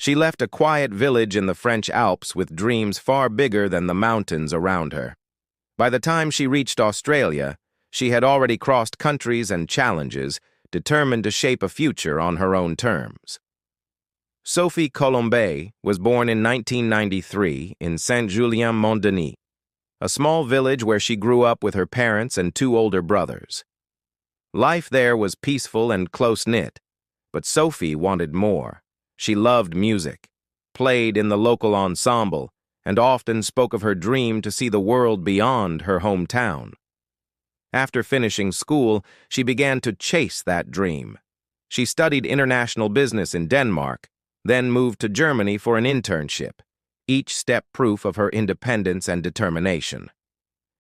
She left a quiet village in the French Alps with dreams far bigger than the mountains around her. By the time she reached Australia, she had already crossed countries and challenges, determined to shape a future on her own terms. Sophie Collombet was born in 1993 in Saint-Julien-Mont-Denis, a small village where she grew up with her parents and two older brothers. Life there was peaceful and close-knit, but Sophie wanted more. She loved music, played in the local ensemble, and often spoke of her dream to see the world beyond her hometown. After finishing school, she began to chase that dream. She studied international business in Denmark, then moved to Germany for an internship, each step proof of her independence and determination.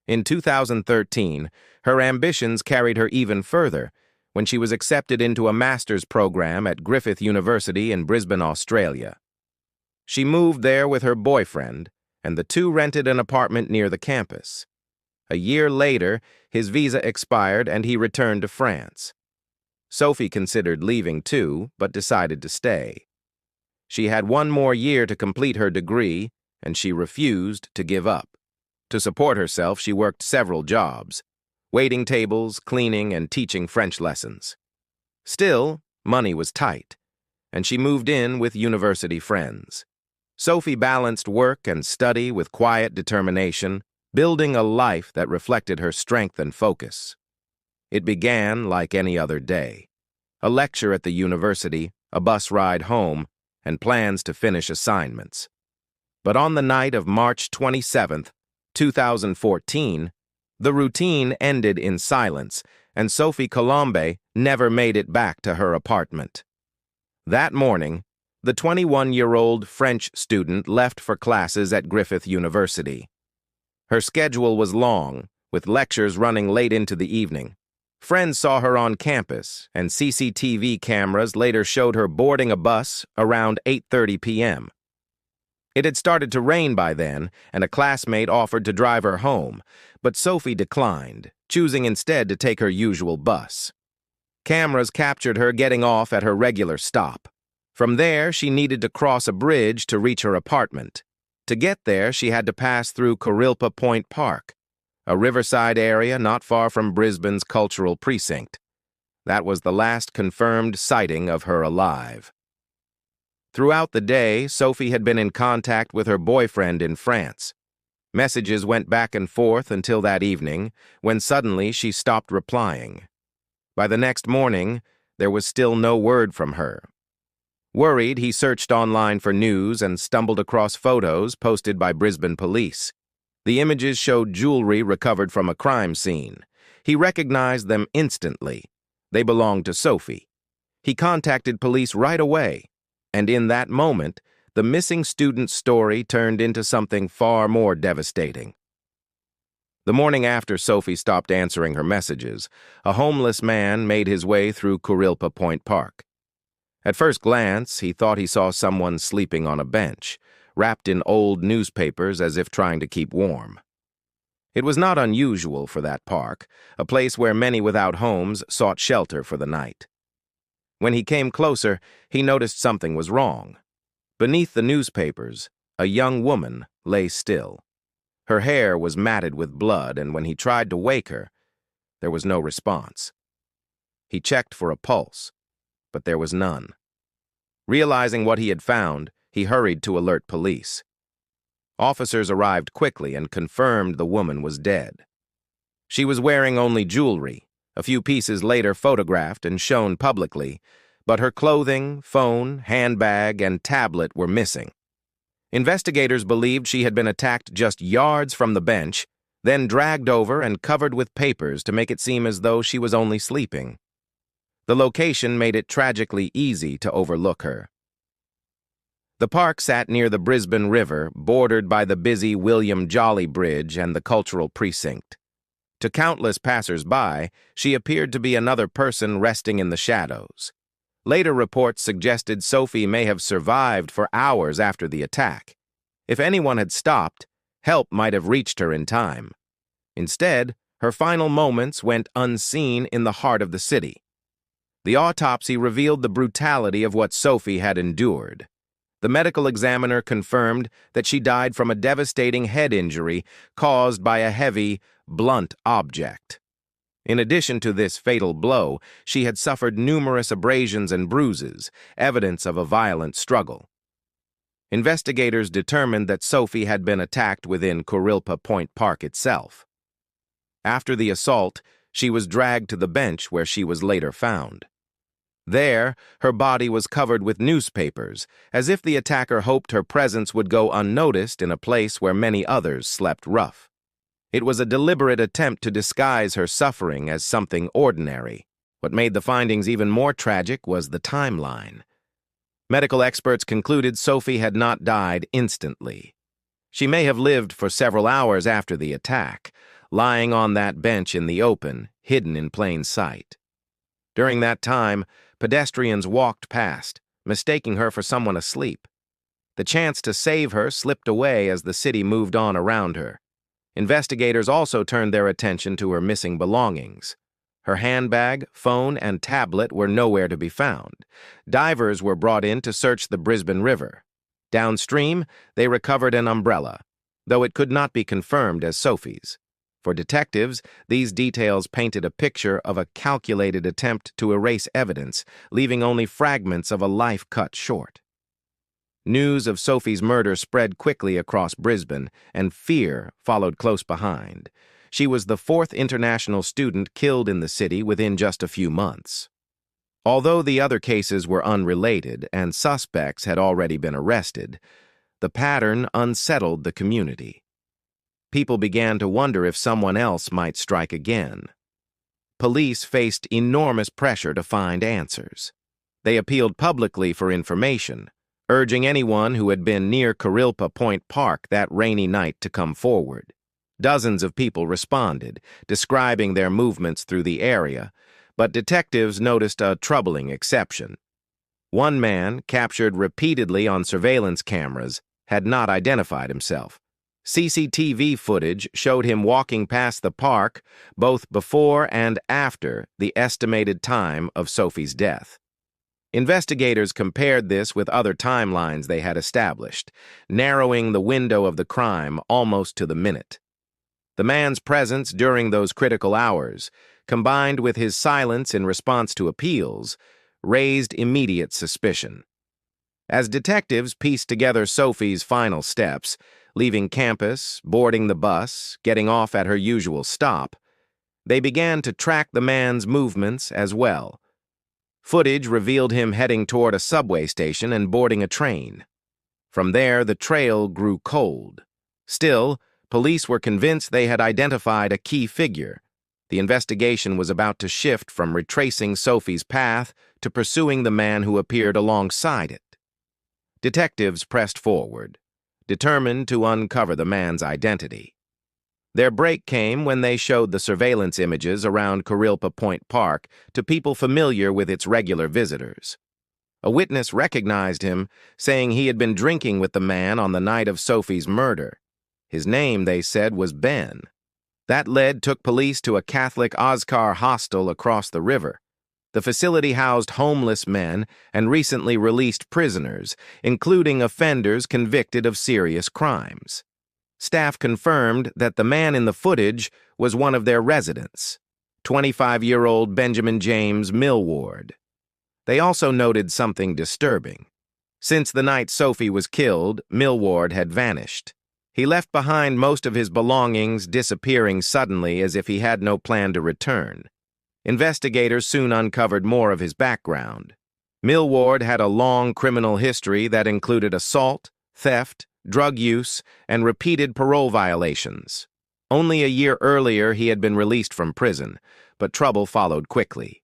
In 2013, her ambitions carried her even further when she was accepted into a master's program at Griffith University in Brisbane, Australia. She moved there with her boyfriend, and the two rented an apartment near the campus. A year later, his visa expired and he returned to France. Sophie considered leaving too, but decided to stay. She had one more year to complete her degree, and she refused to give up. To support herself, she worked several jobs, waiting tables, cleaning, and teaching French lessons. Still, money was tight, and she moved in with university friends. Sophie balanced work and study with quiet determination, building a life that reflected her strength and focus. It began like any other day. A lecture at the university, a bus ride home, and plans to finish assignments. But on the night of March 27, 2014, the routine ended in silence, and Sophie Collombet never made it back to her apartment. That morning, the 21-year-old French student left for classes at Griffith University. Her schedule was long, with lectures running late into the evening. Friends saw her on campus, and CCTV cameras later showed her boarding a bus around 8:30 p.m. It had started to rain by then, and a classmate offered to drive her home, but Sophie declined, choosing instead to take her usual bus. Cameras captured her getting off at her regular stop. From there, she needed to cross a bridge to reach her apartment. To get there, she had to pass through Kurilpa Point Park, a riverside area not far from Brisbane's cultural precinct. That was the last confirmed sighting of her alive. Throughout the day, Sophie had been in contact with her boyfriend in France. Messages went back and forth until that evening, when suddenly she stopped replying. By the next morning, there was still no word from her. Worried, he searched online for news and stumbled across photos posted by Brisbane police. The images showed jewelry recovered from a crime scene. He recognized them instantly. They belonged to Sophie. He contacted police right away, and in that moment, the missing student's story turned into something far more devastating. The morning after Sophie stopped answering her messages, a homeless man made his way through Kurilpa Point Park. At first glance, he thought he saw someone sleeping on a bench, wrapped in old newspapers as if trying to keep warm. It was not unusual for that park, a place where many without homes sought shelter for the night. When he came closer, he noticed something was wrong. Beneath the newspapers, a young woman lay still. Her hair was matted with blood, and when he tried to wake her, there was no response. He checked for a pulse, but there was none. Realizing what he had found, he hurried to alert police. Officers arrived quickly and confirmed the woman was dead. She was wearing only jewelry, a few pieces later photographed and shown publicly, but her clothing, phone, handbag, and tablet were missing. Investigators believed she had been attacked just yards from the bench, then dragged over and covered with papers to make it seem as though she was only sleeping. The location made it tragically easy to overlook her. The park sat near the Brisbane River, bordered by the busy William Jolly Bridge and the cultural precinct. To countless passers-by, she appeared to be another person resting in the shadows. Later reports suggested Sophie may have survived for hours after the attack. If anyone had stopped, help might have reached her in time. Instead, her final moments went unseen in the heart of the city. The autopsy revealed the brutality of what Sophie had endured. The medical examiner confirmed that she died from a devastating head injury caused by a heavy, blunt object. In addition to this fatal blow, she had suffered numerous abrasions and bruises, evidence of a violent struggle. Investigators determined that Sophie had been attacked within Kurilpa Point Park itself. After the assault, she was dragged to the bench where she was later found. There, her body was covered with newspapers, as if the attacker hoped her presence would go unnoticed in a place where many others slept rough. It was a deliberate attempt to disguise her suffering as something ordinary. What made the findings even more tragic was the timeline. Medical experts concluded Sophie had not died instantly. She may have lived for several hours after the attack, lying on that bench in the open, hidden in plain sight. During that time, pedestrians walked past, mistaking her for someone asleep. The chance to save her slipped away as the city moved on around her. Investigators also turned their attention to her missing belongings. Her handbag, phone, and tablet were nowhere to be found. Divers were brought in to search the Brisbane River. Downstream, they recovered an umbrella, though it could not be confirmed as Sophie's. For detectives, these details painted a picture of a calculated attempt to erase evidence, leaving only fragments of a life cut short. News of Sophie's murder spread quickly across Brisbane, and fear followed close behind. She was the fourth international student killed in the city within just a few months. Although the other cases were unrelated and suspects had already been arrested, the pattern unsettled the community. People began to wonder if someone else might strike again. Police faced enormous pressure to find answers. They appealed publicly for information, urging anyone who had been near Kurilpa Point Park that rainy night to come forward. Dozens of people responded, describing their movements through the area, but detectives noticed a troubling exception. One man, captured repeatedly on surveillance cameras, had not identified himself. CCTV footage showed him walking past the park both before and after the estimated time of Sophie's death. Investigators compared this with other timelines they had established, narrowing the window of the crime almost to the minute. The man's presence during those critical hours, combined with his silence in response to appeals, raised immediate suspicion. As detectives pieced together Sophie's final steps, leaving campus, boarding the bus, getting off at her usual stop, they began to track the man's movements as well. Footage revealed him heading toward a subway station and boarding a train. From there, the trail grew cold. Still, police were convinced they had identified a key figure. The investigation was about to shift from retracing Sophie's path to pursuing the man who appeared alongside it. Detectives pressed forward, determined to uncover the man's identity. Their break came when they showed the surveillance images around Kurilpa Point Park to people familiar with its regular visitors. A witness recognized him, saying he had been drinking with the man on the night of Sophie's murder. His name, they said, was Ben. That lead took police to a Catholic Ozcare hostel across the river. The facility housed homeless men and recently released prisoners, including offenders convicted of serious crimes. Staff confirmed that the man in the footage was one of their residents, 25-year-old Benjamin James Milward. They also noted something disturbing. Since the night Sophie was killed, Milward had vanished. He left behind most of his belongings, disappearing suddenly as if he had no plan to return. Investigators soon uncovered more of his background. Milward had a long criminal history that included assault, theft, drug use, and repeated parole violations. Only a year earlier he had been released from prison, but trouble followed quickly.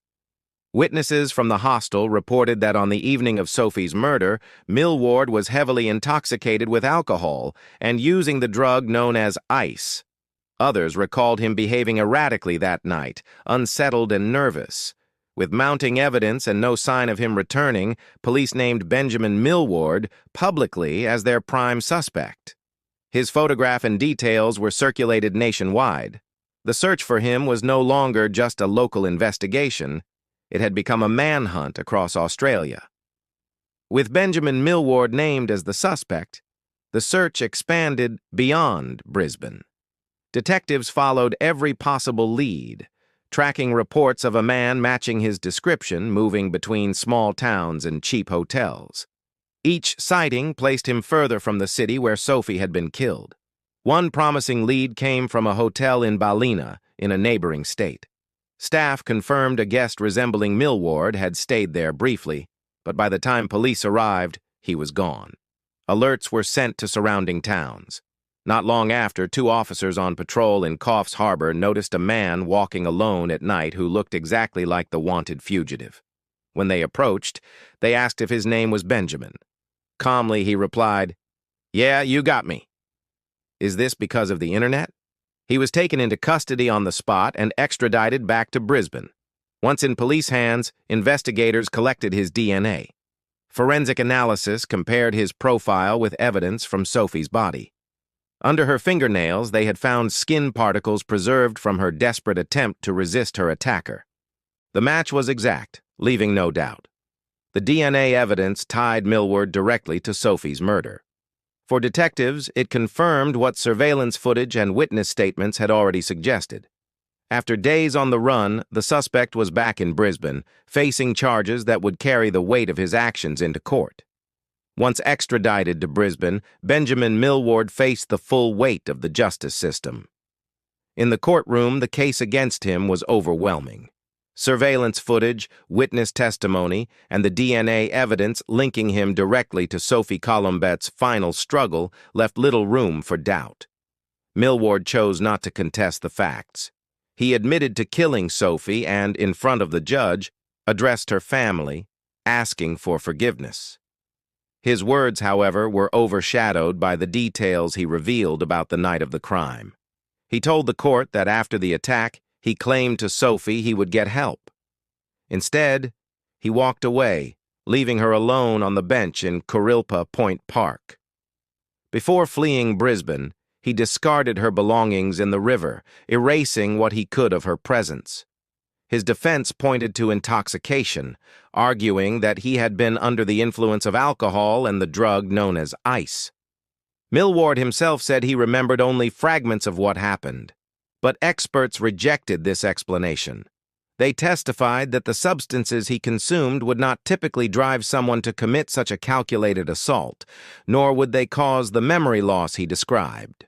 Witnesses from the hostel reported that on the evening of Sophie's murder, Milward was heavily intoxicated with alcohol and using the drug known as ice. Others recalled him behaving erratically that night, unsettled and nervous. With mounting evidence and no sign of him returning, police named Benjamin Milward publicly as their prime suspect. His photograph and details were circulated nationwide. The search for him was no longer just a local investigation. It had become a manhunt across Australia. With Benjamin Milward named as the suspect, the search expanded beyond Brisbane. Detectives followed every possible lead, tracking reports of a man matching his description moving between small towns and cheap hotels. Each sighting placed him further from the city where Sophie had been killed. One promising lead came from a hotel in Ballina, in a neighboring state. Staff confirmed a guest resembling Milward had stayed there briefly, but by the time police arrived, he was gone. Alerts were sent to surrounding towns. Not long after, 2 officers on patrol in Coffs Harbour noticed a man walking alone at night who looked exactly like the wanted fugitive. When they approached, they asked if his name was Benjamin. Calmly, he replied, "Yeah, you got me." Is this because of the internet? He was taken into custody on the spot and extradited back to Brisbane. Once in police hands, investigators collected his DNA. Forensic analysis compared his profile with evidence from Sophie's body. Under her fingernails, they had found skin particles preserved from her desperate attempt to resist her attacker. The match was exact, leaving no doubt. The DNA evidence tied Milward directly to Sophie's murder. For detectives, it confirmed what surveillance footage and witness statements had already suggested. After days on the run, the suspect was back in Brisbane, facing charges that would carry the weight of his actions into court. Once extradited to Brisbane, Benjamin Milward faced the full weight of the justice system. In the courtroom, the case against him was overwhelming. Surveillance footage, witness testimony, and the DNA evidence linking him directly to Sophie Collombet's final struggle left little room for doubt. Milward chose not to contest the facts. He admitted to killing Sophie and, in front of the judge, addressed her family, asking for forgiveness. His words, however, were overshadowed by the details he revealed about the night of the crime. He told the court that after the attack, he claimed to Sophie he would get help. Instead, he walked away, leaving her alone on the bench in Kurilpa Point Park. Before fleeing Brisbane, he discarded her belongings in the river, erasing what he could of her presence. His defense pointed to intoxication, arguing that he had been under the influence of alcohol and the drug known as ice. Milward himself said he remembered only fragments of what happened, but experts rejected this explanation. They testified that the substances he consumed would not typically drive someone to commit such a calculated assault, nor would they cause the memory loss he described.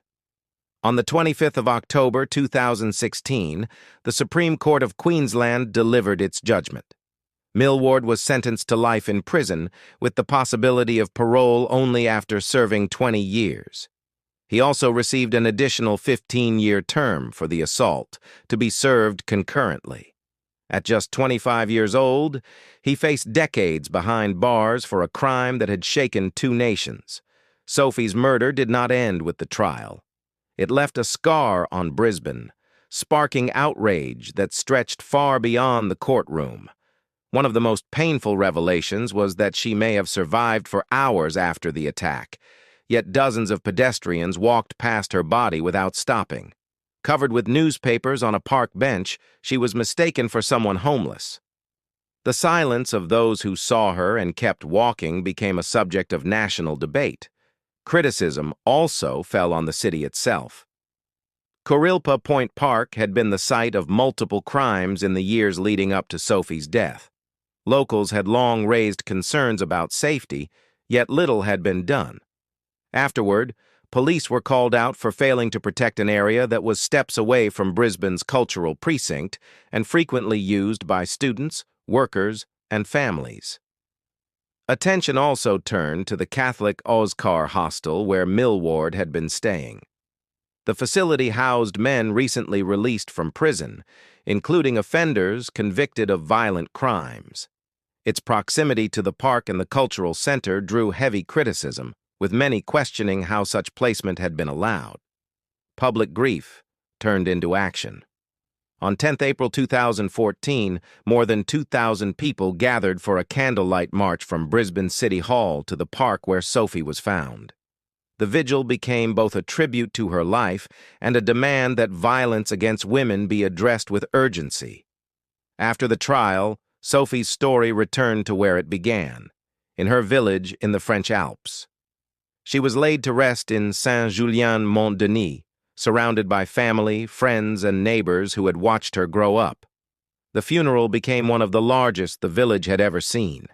On the 25th of October 2016, the Supreme Court of Queensland delivered its judgment. Milward was sentenced to life in prison, with the possibility of parole only after serving 20 years. He also received an additional 15-year term for the assault, to be served concurrently. At just 25 years old, he faced decades behind bars for a crime that had shaken 2 nations. Sophie's murder did not end with the trial. It left a scar on Brisbane, sparking outrage that stretched far beyond the courtroom. One of the most painful revelations was that she may have survived for hours after the attack, yet dozens of pedestrians walked past her body without stopping. Covered with newspapers on a park bench, she was mistaken for someone homeless. The silence of those who saw her and kept walking became a subject of national debate. Criticism also fell on the city itself. Kurilpa Point Park had been the site of multiple crimes in the years leading up to Sophie's death. Locals had long raised concerns about safety, yet little had been done. Afterward, police were called out for failing to protect an area that was steps away from Brisbane's cultural precinct and frequently used by students, workers, and families. Attention also turned to the Catholic Ozcare hostel where Milward had been staying. The facility housed men recently released from prison, including offenders convicted of violent crimes. Its proximity to the park and the cultural center drew heavy criticism, with many questioning how such placement had been allowed. Public grief turned into action. On 10th April 2014, more than 2,000 people gathered for a candlelight march from Brisbane City Hall to the park where Sophie was found. The vigil became both a tribute to her life and a demand that violence against women be addressed with urgency. After the trial, Sophie's story returned to where it began, in her village in the French Alps. She was laid to rest in Saint-Julien-Mont-Denis, surrounded by family, friends, and neighbors who had watched her grow up. The funeral became one of the largest the village had ever seen.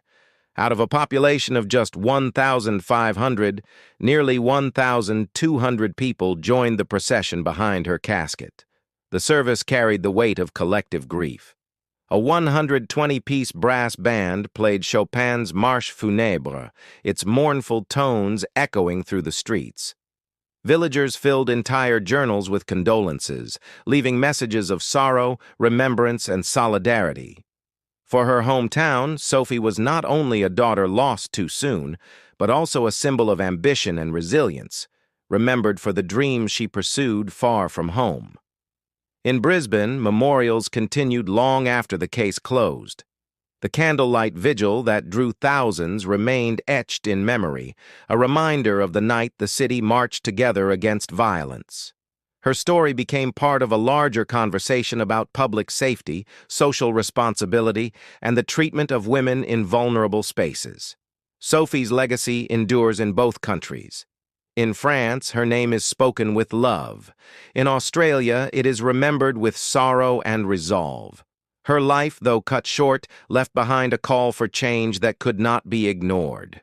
Out of a population of just 1,500, nearly 1,200 people joined the procession behind her casket. The service carried the weight of collective grief. A 120-piece brass band played Chopin's Marche Funèbre, its mournful tones echoing through the streets. Villagers filled entire journals with condolences, leaving messages of sorrow, remembrance, and solidarity. For her hometown, Sophie was not only a daughter lost too soon, but also a symbol of ambition and resilience, remembered for the dreams she pursued far from home. In Brisbane, memorials continued long after the case closed. The candlelight vigil that drew thousands remained etched in memory, a reminder of the night the city marched together against violence. Her story became part of a larger conversation about public safety, social responsibility, and the treatment of women in vulnerable spaces. Sophie's legacy endures in both countries. In France, her name is spoken with love. In Australia, it is remembered with sorrow and resolve. Her life, though cut short, left behind a call for change that could not be ignored.